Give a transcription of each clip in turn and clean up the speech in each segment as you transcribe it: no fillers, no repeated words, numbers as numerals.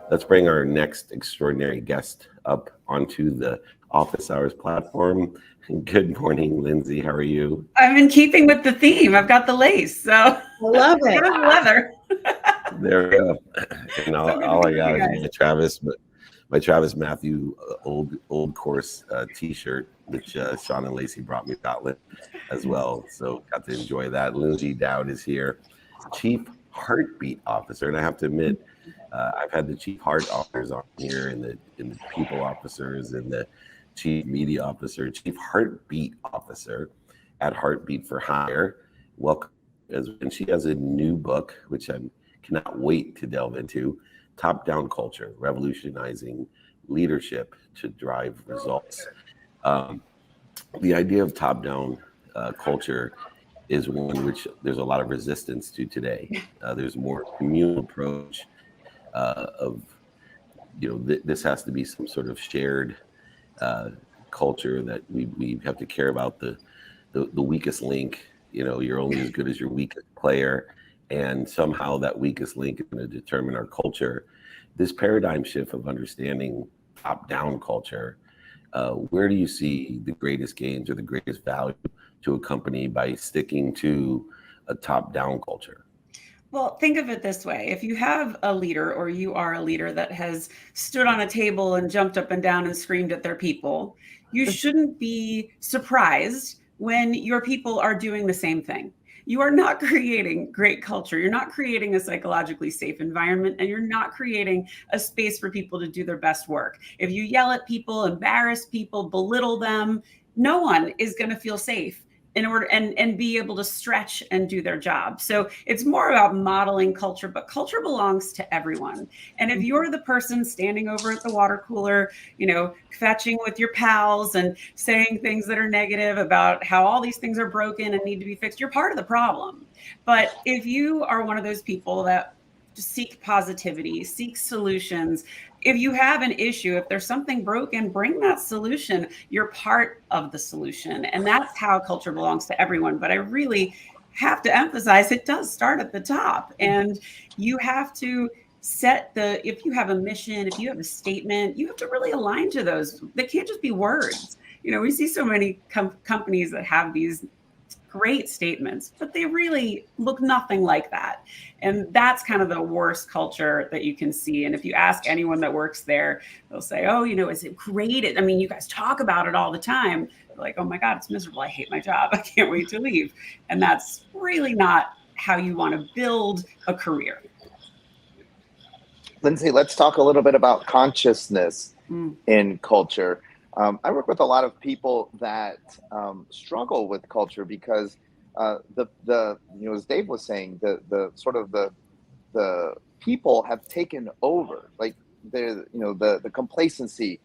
Let's bring our next extraordinary guest up onto the Office Hours platform. Good morning, Lindsay. How are you? I'm in keeping with the theme. I've got the lace, so I love it. Good leather. There we go. And So good to all be I with got you is guys. my Travis Matthew old course T-shirt, which Sean and Lacey brought me Scotland as well. So got to enjoy that. Lindsay Dowd is here, Chief Heartbeat Officer, and I have to admit, I've had the Chief Heart Officers on here, and the People Officers, and the Chief Media Officer, Chief Heartbeat Officer at Heartbeat for Hire. Welcome. And she has a new book, which I cannot wait to delve into, Top-Down Culture, Revolutionizing Leadership to Drive Results. The idea of top-down culture is one which there's a lot of resistance to today. There's more communal approach of, this has to be some sort of shared culture that we have to care about the weakest link. You're only as good as your weakest player, and somehow that weakest link is going to determine our culture. This paradigm shift of understanding top-down culture, where do you see the greatest gains or the greatest value to a company by sticking to a top-down culture? Well, think of it this way. If you have a leader, or you are a leader that has stood on a table and jumped up and down and screamed at their people, you shouldn't be surprised when your people are doing the same thing. You are not creating great culture. You're not creating a psychologically safe environment, and you're not creating a space for people to do their best work. If you yell at people, embarrass people, belittle them, no one is going to feel safe in order and be able to stretch and do their job. So it's more about modeling culture, but culture belongs to everyone. And if you're the person standing over at the water cooler, fetching with your pals and saying things that are negative about how all these things are broken and need to be fixed, you're part of the problem. But if you are one of those people that seek positivity, seek solutions, if you have an issue, if there's something broken, bring that solution. You're part of the solution. And that's how culture belongs to everyone. But I really have to emphasize it does start at the top. And you have to if you have a mission, if you have a statement, you have to really align to those. They can't just be words. We see so many companies that have these great statements, but they really look nothing like that. And that's kind of the worst culture that you can see. And if you ask anyone that works there, they'll say, oh, is it great? I mean, you guys talk about it all the time. They're like, oh my God, it's miserable. I hate my job. I can't wait to leave. And that's really not how you want to build a career. Lindsay, let's talk a little bit about consciousness in culture. I work with a lot of people that struggle with culture because as Dave was saying, the people have taken over, like the complacency,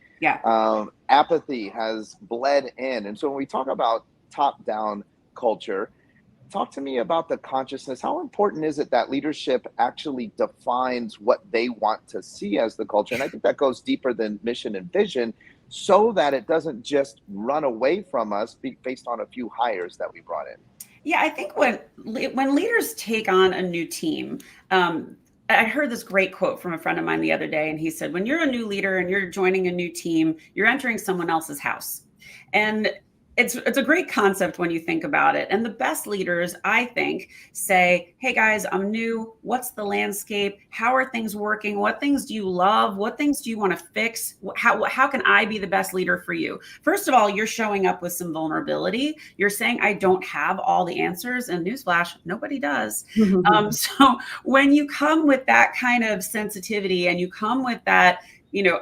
apathy has bled in. And so when we talk about top-down culture, talk to me about the consciousness. How important is it that leadership actually defines what they want to see as the culture? And I think that goes deeper than mission and vision, so that it doesn't just run away from us based on a few hires that we brought in. Yeah, I think when leaders take on a new team, I heard this great quote from a friend of mine the other day, and he said, when you're a new leader and you're joining a new team, you're entering someone else's house. And it's a great concept when you think about it. And the best leaders, I think, say, hey guys, I'm new. What's the landscape? How are things working? What things do you love? What things do you want to fix? How can I be the best leader for you? First of all, you're showing up with some vulnerability. You're saying, I don't have all the answers. And newsflash, nobody does. So when you come with that kind of sensitivity, and you come with that,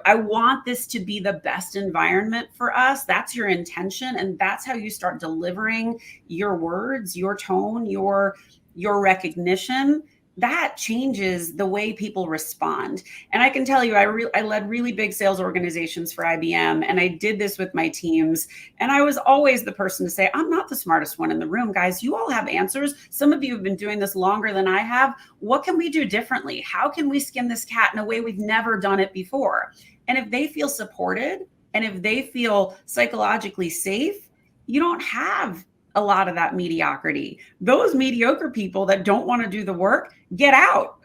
I want this to be the best environment for us. That's your intention. And that's how you start delivering your words, your tone, your recognition. That changes the way people respond. And I can tell you, I led really big sales organizations for IBM, and I did this with my teams. And I was always the person to say, I'm not the smartest one in the room, guys. You all have answers. Some of you have been doing this longer than I have. What can we do differently? How can we skin this cat in a way we've never done it before? And if they feel supported, and if they feel psychologically safe, you don't have a lot of that mediocrity. Those mediocre people that don't want to do the work, get out.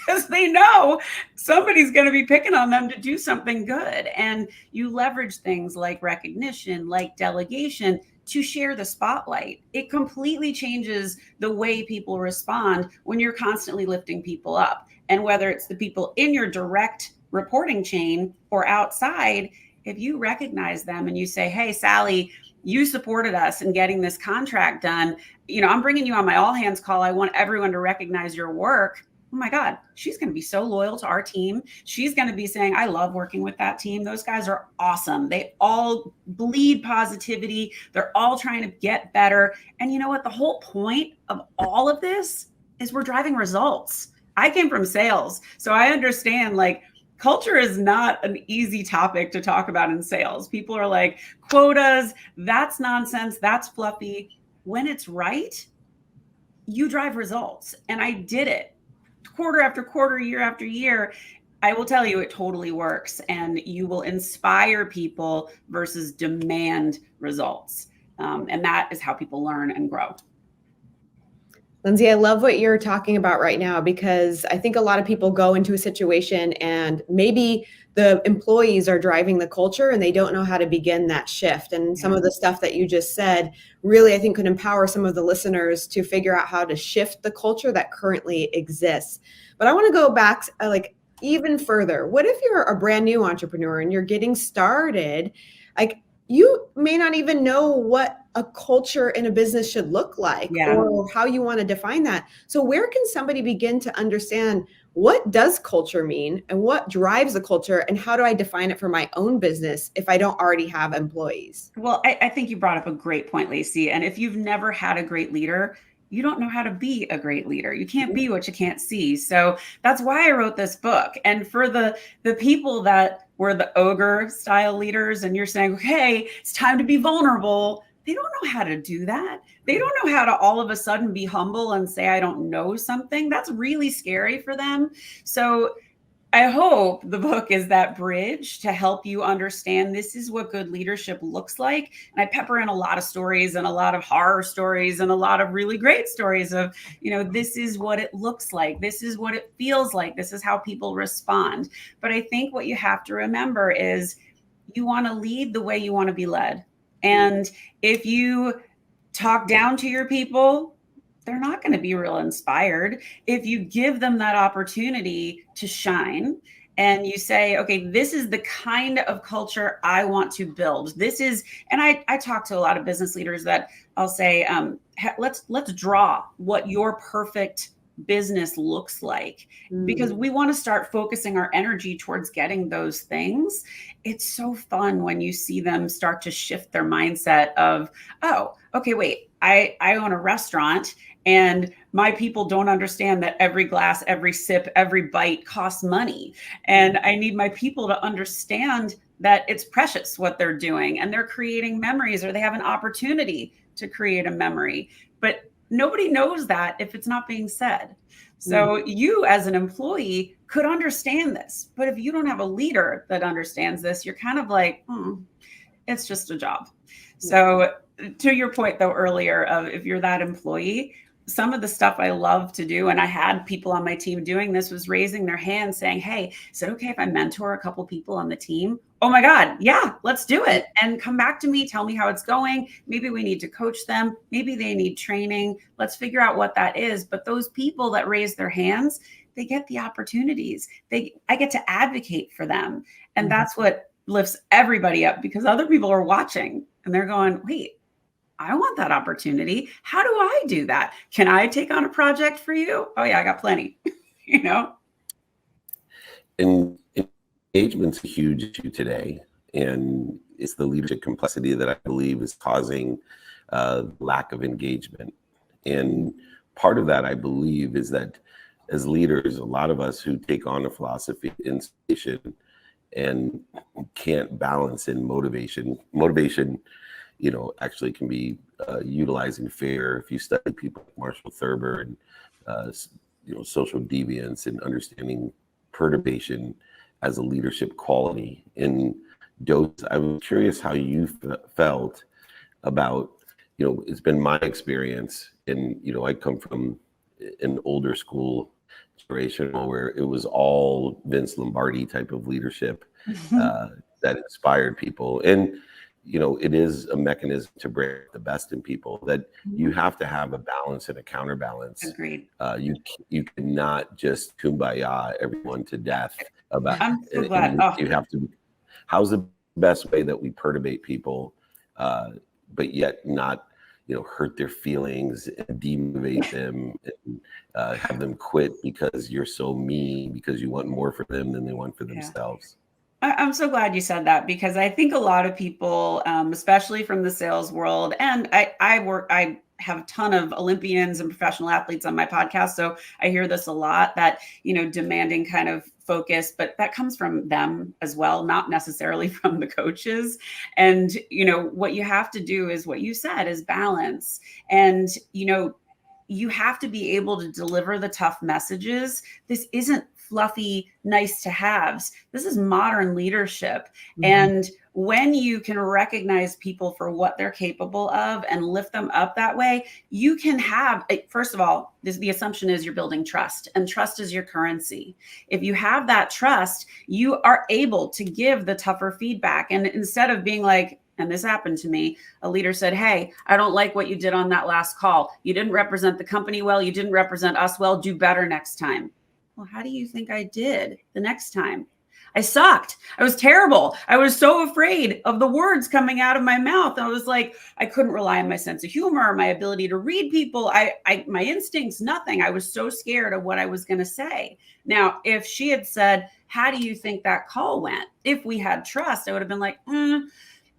because they know somebody's going to be picking on them to do something good. And you leverage things like recognition, like delegation, to share the spotlight. It completely changes the way people respond when you're constantly lifting people up. And whether it's the people in your direct reporting chain or outside, if you recognize them and you say, hey, Sally, you supported us in getting this contract done. I'm bringing you on my all hands call. I want everyone to recognize your work. Oh my God, she's going to be so loyal to our team. She's going to be saying, I love working with that team. Those guys are awesome. They all bleed positivity. They're all trying to get better. And you know what? The whole point of all of this is we're driving results. I came from sales, so I understand, like, culture is not an easy topic to talk about in sales. People are like, quotas, that's nonsense, that's fluffy. When it's right, you drive results. And I did it quarter after quarter, year after year. I will tell you, it totally works. And you will inspire people versus demand results. And that is how people learn and grow. Lindsay, I love what you're talking about right now, because I think a lot of people go into a situation and maybe the employees are driving the culture and they don't know how to begin that shift. And some of the stuff that you just said really, I think, could empower some of the listeners to figure out how to shift the culture that currently exists. But I want to go back even further. What if you're a brand new entrepreneur and you're getting started? Like, you may not even know what a culture in a business should look like, or how you want to define that. So where can somebody begin to understand, what does culture mean and what drives the culture, and how do I define it for my own business if I don't already have employees? Well, I think you brought up a great point, Lacey. And if you've never had a great leader, you don't know how to be a great leader. You can't be what you can't see. So that's why I wrote this book. And for the people that were the ogre style leaders, and you're saying, okay, it's time to be vulnerable, they don't know how to do that. They don't know how to all of a sudden be humble and say, I don't know something. That's really scary for them. So I hope the book is that bridge to help you understand this is what good leadership looks like. And I pepper in a lot of stories and a lot of horror stories and a lot of really great stories of, this is what it looks like. This is what it feels like. This is how people respond. But I think what you have to remember is you want to lead the way you want to be led. And if you talk down to your people, they're not going to be real inspired. If you give them that opportunity to shine and you say, okay, this is the kind of culture I want to build. This is, and I talk to a lot of business leaders that I'll say, let's draw what your perfect business looks like, because we want to start focusing our energy towards getting those things. It's so fun when you see them start to shift their mindset of, oh, okay, wait, I own a restaurant and my people don't understand that every glass, every sip, every bite costs money. And I need my people to understand that it's precious what they're doing, and they're creating memories, or they have an opportunity to create a memory. But nobody knows that if it's not being said. So you as an employee could understand this, but if you don't have a leader that understands this, you're kind of like, it's just a job. So to your point though earlier of, if you're that employee, some of the stuff I love to do, and I had people on my team doing this, was raising their hand saying, hey, is it okay if I mentor a couple people on the team? Oh my God, yeah, let's do it. And come back to me, tell me how it's going. Maybe we need to coach them. Maybe they need training. Let's figure out what that is. But those people that raise their hands, they get the opportunities. I get to advocate for them. And that's what lifts everybody up, because other people are watching and they're going, wait, I want that opportunity. How do I do that? Can I take on a project for you? Oh yeah, I got plenty, And engagement's a huge issue today. And it's the leadership complexity that I believe is causing lack of engagement. And part of that, I believe, is that as leaders, a lot of us who take on a philosophy, inspiration, and can't balance in motivation, actually can be utilizing fear. If you study people like Marshall Thurber and social deviance, and understanding perturbation as a leadership quality in dose, I was curious how you felt about, it's been my experience, and I come from an older school generational, where it was all Vince Lombardi type of leadership that inspired people. And it is a mechanism to bring the best in people, that you have to have a balance and a counterbalance. Agreed. You cannot just kumbaya everyone to death about. I'm so glad. You have to. How's the best way that we perturbate people, but yet not hurt their feelings and demotivate them and have them quit because you're so mean, because you want more for them than they want for themselves. I'm so glad you said that, because I think a lot of people, especially from the sales world, and I have a ton of Olympians and professional athletes on my podcast, so I hear this a lot, that demanding kind of focus, but that comes from them as well, not necessarily from the coaches. And what you have to do is what you said, is balance. And you have to be able to deliver the tough messages. This isn't fluffy, nice to haves. This is modern leadership. And when you can recognize people for what they're capable of and lift them up that way, you can have, first of all, the assumption is you're building trust, and trust is your currency. If you have that trust, you are able to give the tougher feedback. And instead of being like, and this happened to me, a leader said, "Hey, I don't like what you did on that last call. You didn't represent the company well. You didn't represent us well. Do better next time." Well, how do you think I did the next time? I sucked. I was terrible. I was so afraid of the words coming out of my mouth. I was like, I couldn't rely on my sense of humor, my ability to read people, my instincts, nothing. I was so scared of what I was going to say. Now, if she had said, "How do you think that call went?" If we had trust, I would have been like,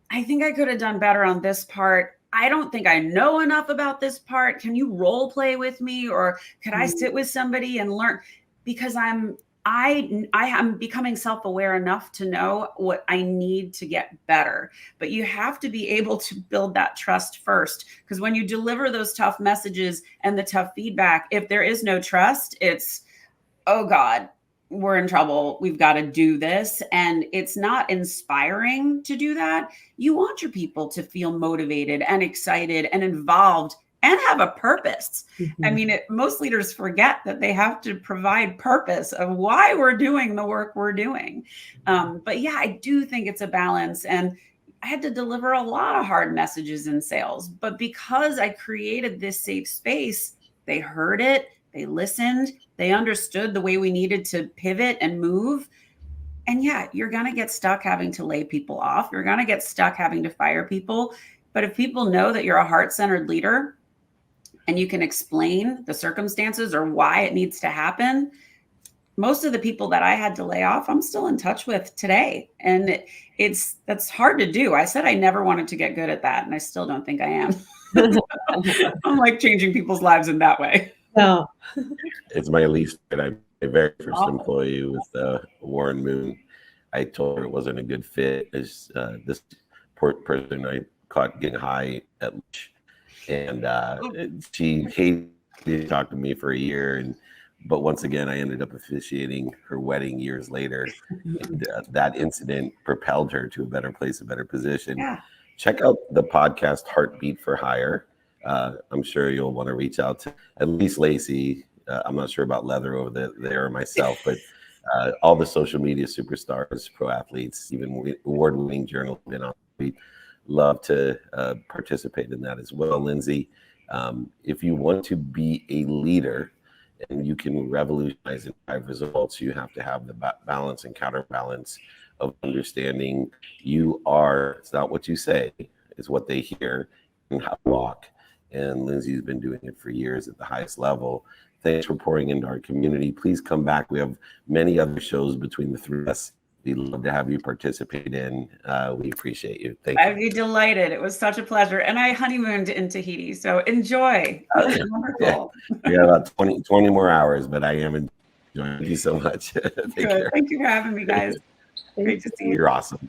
I think I could have done better on this part. I don't think I know enough about this part. Can you role play with me? Or could I sit with somebody and learn? Because I am becoming self-aware enough to know what I need to get better. But you have to be able to build that trust first, because when you deliver those tough messages and the tough feedback, if there is no trust, it's, oh God, we're in trouble. We've got to do this. And it's not inspiring to do that. You want your people to feel motivated and excited and involved and have a purpose. I mean, most leaders forget that they have to provide purpose of why we're doing the work we're doing. But yeah, I do think it's a balance. And I had to deliver a lot of hard messages in sales, but because I created this safe space, they heard it, they listened, they understood the way we needed to pivot and move. And yeah, you're going to get stuck having to lay people off. You're going to get stuck having to fire people. But if people know that you're a heart-centered leader, and you can explain the circumstances or why it needs to happen, most of the people that I had to lay off, I'm still in touch with today. And that's hard to do. I said I never wanted to get good at that, and I still don't think I am. I'm like changing people's lives in that way. No. It's my least, my very first employee with Warren Moon. I told her it wasn't a good fit. This person I caught getting high at lunch. And she hated to talk to me for a year, but once again, I ended up officiating her wedding years later. And, that incident propelled her to a better place, a better position. Yeah. Check out the podcast Heartbeat for Hire. I'm sure you'll want to reach out to at least Lacey. I'm not sure about Leather over there or myself, but all the social media superstars, pro athletes, even award-winning journalists have been on. We love to participate in that as well. Lindsay, if you want to be a leader and you can revolutionize and drive results, you have to have the balance and counterbalance of understanding it's not what you say, it's what they hear and how to walk. And Lindsay's been doing it for years at the highest level. Thanks for pouring into our community. Please come back. We have many other shows between the three of us. We'd love to have you participate in. We appreciate you. Thank you. I'd be delighted. It was such a pleasure. And I honeymooned in Tahiti, so enjoy. It was wonderful. We got about 20 more hours, but I am enjoying. Thank you so much. Take care. Thank you for having me, guys. Great to see you. You're awesome.